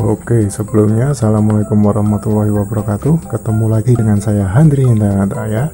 Oke, sebelumnya Assalamualaikum warahmatullahi wabarakatuh. Ketemu lagi dengan saya Handri Hendranata ya.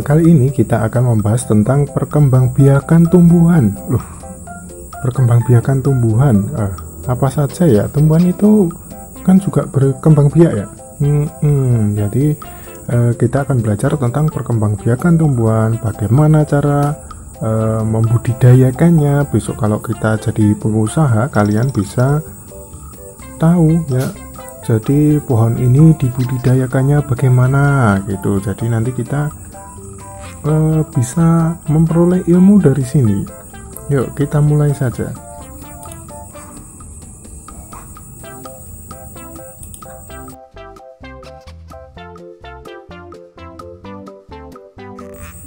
Kali ini kita akan membahas tentang perkembangbiakan tumbuhan. Perkembangbiakan tumbuhan. Apa saja ya? Tumbuhan itu kan juga berkembang biak ya. Jadi kita akan belajar tentang perkembangbiakan tumbuhan, bagaimana cara membudidayakannya. Besok kalau kita jadi pengusaha, kalian bisa tahu ya, jadi pohon ini dibudidayakannya bagaimana gitu. Jadi nanti kita bisa memperoleh ilmu dari sini. Yuk kita mulai saja.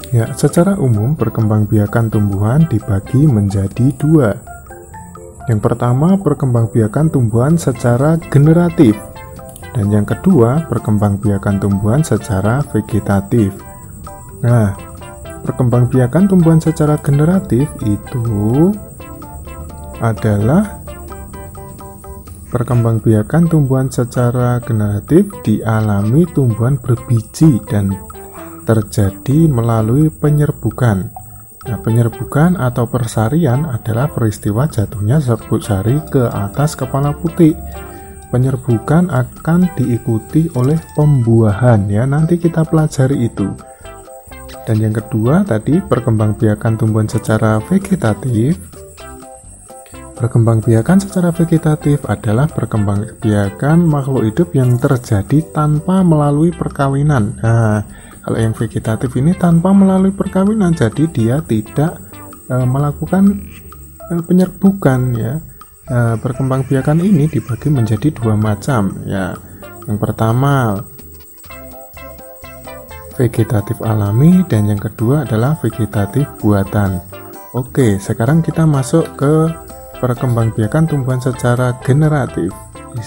Ya, secara umum perkembangbiakan tumbuhan dibagi menjadi dua. Yang pertama, perkembangbiakan tumbuhan secara generatif, dan yang kedua, perkembangbiakan tumbuhan secara vegetatif. Nah, perkembangbiakan tumbuhan secara generatif itu adalah perkembangbiakan tumbuhan secara generatif dialami tumbuhan berbiji dan terjadi melalui penyerbukan. Nah, penyerbukan atau persarian adalah peristiwa jatuhnya serbuk sari ke atas kepala putik. Penyerbukan akan diikuti oleh pembuahan ya, nanti kita pelajari itu. Dan yang kedua tadi perkembangbiakan tumbuhan secara vegetatif. Perkembangbiakan secara vegetatif adalah perkembangbiakan makhluk hidup yang terjadi tanpa melalui perkawinan. Nah, kalau yang vegetatif ini tanpa melalui perkawinan, jadi dia tidak melakukan penyerbukan ya. Perkembangbiakan ini dibagi menjadi dua macam ya. Yang pertama vegetatif alami dan yang kedua adalah vegetatif buatan. Oke, sekarang kita masuk ke perkembangbiakan tumbuhan secara generatif. Di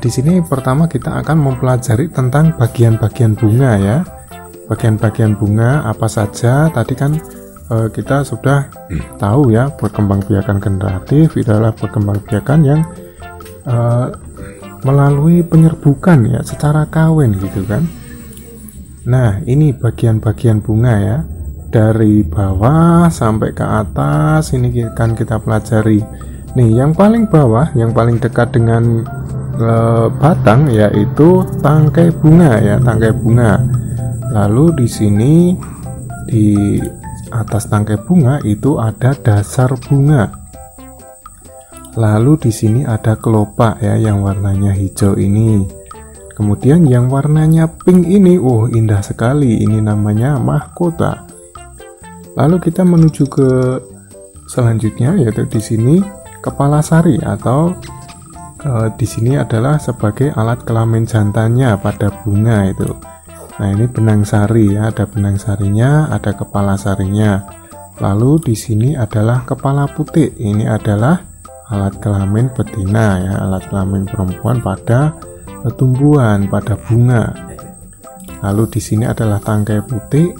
sini pertama kita akan mempelajari tentang bagian-bagian bunga ya. Bagian-bagian bunga apa saja? Tadi kan kita sudah tahu ya, perkembangbiakan generatif itu adalah perkembangbiakan yang melalui penyerbukan ya, secara kawin gitu kan. Nah, ini bagian-bagian bunga ya. Dari bawah sampai ke atas ini kan kita pelajari. Nih, yang paling bawah, yang paling dekat dengan batang yaitu tangkai bunga ya, tangkai bunga. Lalu di sini di atas tangkai bunga itu ada dasar bunga. Lalu di sini ada kelopak ya, yang warnanya hijau ini. Kemudian yang warnanya pink ini, indah sekali. Ini namanya mahkota. Lalu kita menuju ke selanjutnya, yaitu di sini kepala sari atau di sini adalah sebagai alat kelamin jantannya pada bunga itu. Nah, ini benang sari ya, ada benang sarinya, ada kepala sarinya. Lalu di sini adalah kepala putik. Ini adalah alat kelamin betina ya, alat kelamin perempuan pada tumbuhan, pada bunga. Lalu di sini adalah tangkai putik.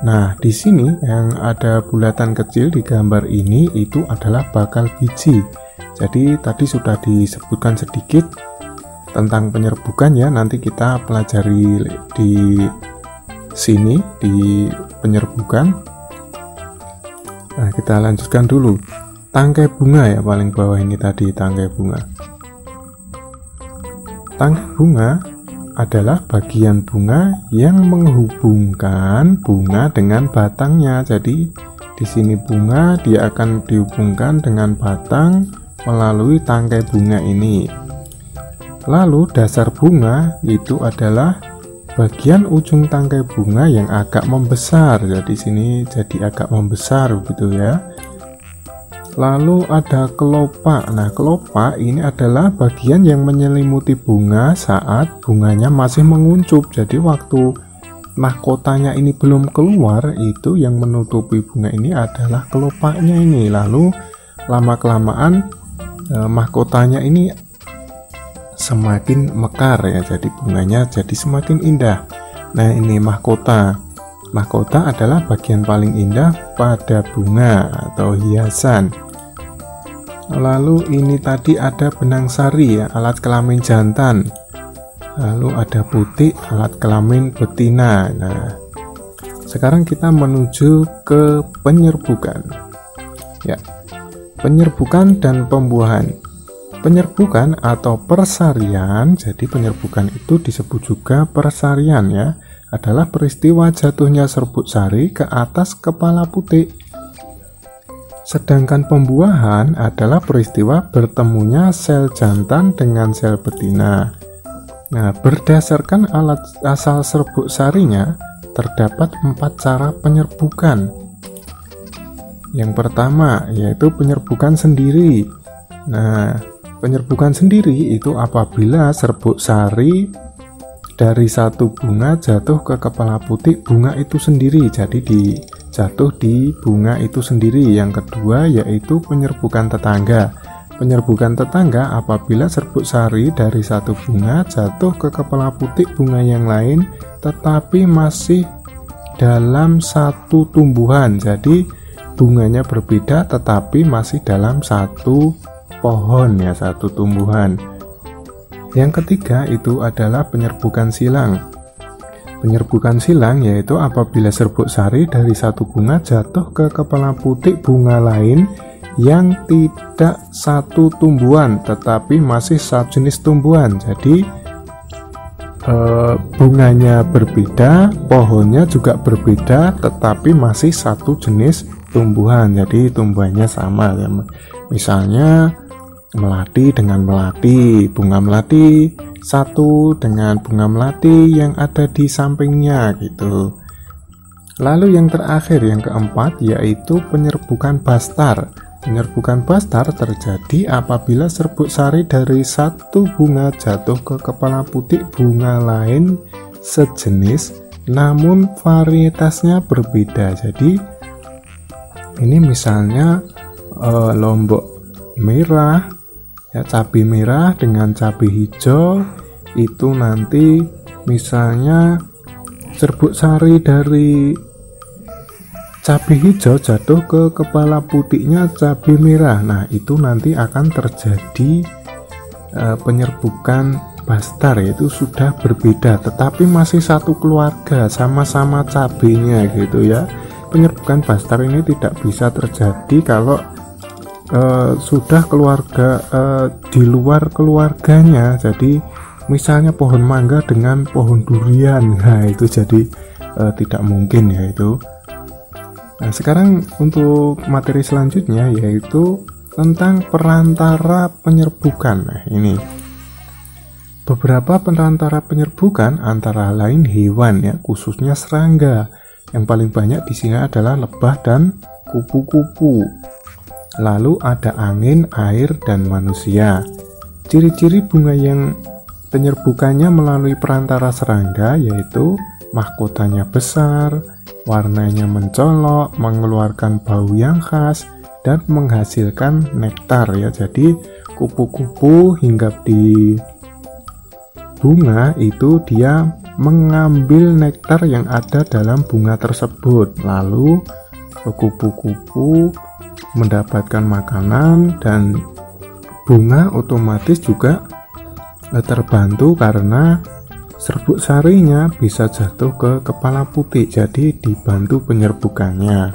Nah, di sini yang ada bulatan kecil di gambar ini itu adalah bakal biji. Jadi tadi sudah disebutkan sedikit tentang penyerbukan ya, nanti kita pelajari di sini di penyerbukan. Nah, kita lanjutkan dulu. Tangkai bunga ya, paling bawah ini tadi tangkai bunga. Tangkai bunga adalah bagian bunga yang menghubungkan bunga dengan batangnya. Jadi di sini bunga dia akan dihubungkan dengan batang melalui tangkai bunga ini. Lalu dasar bunga itu adalah bagian ujung tangkai bunga yang agak membesar. Jadi sini jadi agak membesar begitu ya. Lalu ada kelopak. Nah, kelopak ini adalah bagian yang menyelimuti bunga saat bunganya masih menguncup. Jadi waktu mahkotanya ini belum keluar, itu yang menutupi bunga ini adalah kelopaknya ini. Lalu lama-kelamaan mahkotanya ini semakin mekar ya, jadi bunganya jadi semakin indah. Nah, ini mahkota. Mahkota adalah bagian paling indah pada bunga atau hiasan. Lalu ini tadi ada benang sari ya, alat kelamin jantan. Lalu ada putik, alat kelamin betina. Nah, sekarang kita menuju ke penyerbukan. Ya, penyerbukan dan pembuahan. Penyerbukan atau persarian, jadi penyerbukan itu disebut juga persarian ya, adalah peristiwa jatuhnya serbuk sari ke atas kepala putik. Sedangkan pembuahan adalah peristiwa bertemunya sel jantan dengan sel betina. Nah, berdasarkan alat asal serbuk sarinya, terdapat 4 cara penyerbukan. Yang pertama yaitu penyerbukan sendiri. Nah, penyerbukan sendiri itu apabila serbuk sari dari satu bunga jatuh ke kepala putik bunga itu sendiri, jadi jatuh di bunga itu sendiri. Yang kedua yaitu penyerbukan tetangga. Penyerbukan tetangga apabila serbuk sari dari satu bunga jatuh ke kepala putik bunga yang lain tetapi masih dalam satu tumbuhan, jadi bunganya berbeda tetapi masih dalam satu pohon ya, satu tumbuhan. Yang ketiga itu adalah penyerbukan silang. Penyerbukan silang yaitu apabila serbuk sari dari satu bunga jatuh ke kepala putik bunga lain yang tidak satu tumbuhan tetapi masih satu jenis tumbuhan, jadi bunganya berbeda, pohonnya juga berbeda tetapi masih satu jenis tumbuhan, jadi tumbuhannya sama ya. Misalnya melati dengan melati, bunga melati satu dengan bunga melati yang ada di sampingnya gitu. Lalu yang terakhir, yang keempat, yaitu penyerbukan bastar. Penyerbukan bastar terjadi apabila serbuk sari dari satu bunga jatuh ke kepala putik bunga lain sejenis namun varietasnya berbeda. Jadi ini misalnya lombok merah ya, cabai merah dengan cabai hijau, itu nanti misalnya serbuk sari dari cabai hijau jatuh ke kepala putiknya cabai merah. Nah, itu nanti akan terjadi penyerbukan bastar, yaitu sudah berbeda tetapi masih satu keluarga, sama-sama cabainya gitu ya. Penyerbukan bastar ini tidak bisa terjadi kalau sudah keluarga di luar keluarganya. Jadi misalnya pohon mangga dengan pohon durian, nah itu jadi tidak mungkin ya itu. Nah, sekarang untuk materi selanjutnya yaitu tentang perantara penyerbukan. Nah, ini beberapa perantara penyerbukan antara lain hewan ya, khususnya serangga. Yang paling banyak di sini adalah lebah dan kupu-kupu. Lalu ada angin, air, dan manusia. Ciri-ciri bunga yang penyerbukannya melalui perantara serangga yaitu mahkotanya besar, warnanya mencolok, mengeluarkan bau yang khas, dan menghasilkan nektar ya. Jadi kupu-kupu hinggap di bunga itu dia mengambil nektar yang ada dalam bunga tersebut. Lalu kupu-kupu mendapatkan makanan dan bunga otomatis juga terbantu karena serbuk sarinya bisa jatuh ke kepala putik, jadi dibantu penyerbukannya.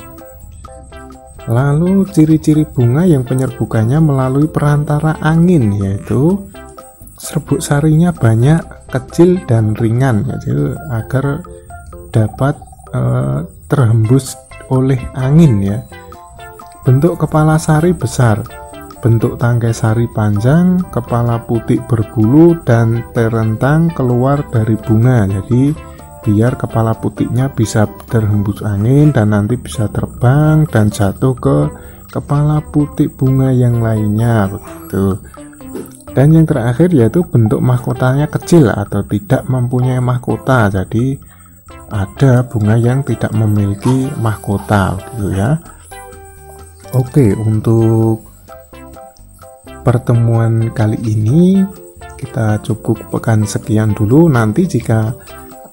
Lalu ciri-ciri bunga yang penyerbukannya melalui perantara angin yaitu serbuk sarinya banyak, kecil, dan ringan, jadi agar dapat terhembus oleh angin ya. Bentuk kepala sari besar, bentuk tangkai sari panjang, kepala putik berbulu dan terentang keluar dari bunga. Jadi biar kepala putiknya bisa terhembus angin dan nanti bisa terbang dan jatuh ke kepala putik bunga yang lainnya begitu. Dan yang terakhir yaitu bentuk mahkotanya kecil atau tidak mempunyai mahkota. Jadi ada bunga yang tidak memiliki mahkota gitu ya. Oke, untuk pertemuan kali ini kita cukupkan sekian dulu. Nanti jika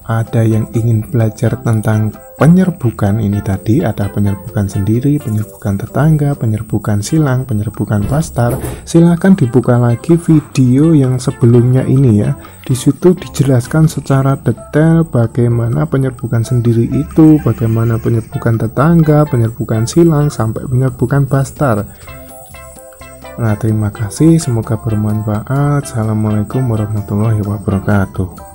ada yang ingin belajar tentang penyerbukan ini tadi, ada penyerbukan sendiri, penyerbukan tetangga, penyerbukan silang, penyerbukan pastar. Silahkan dibuka lagi video yang sebelumnya ini ya. Di situ dijelaskan secara detail bagaimana penyerbukan sendiri itu, bagaimana penyerbukan tetangga, penyerbukan silang, sampai penyerbukan pastar. Nah, terima kasih, semoga bermanfaat. Assalamualaikum warahmatullahi wabarakatuh.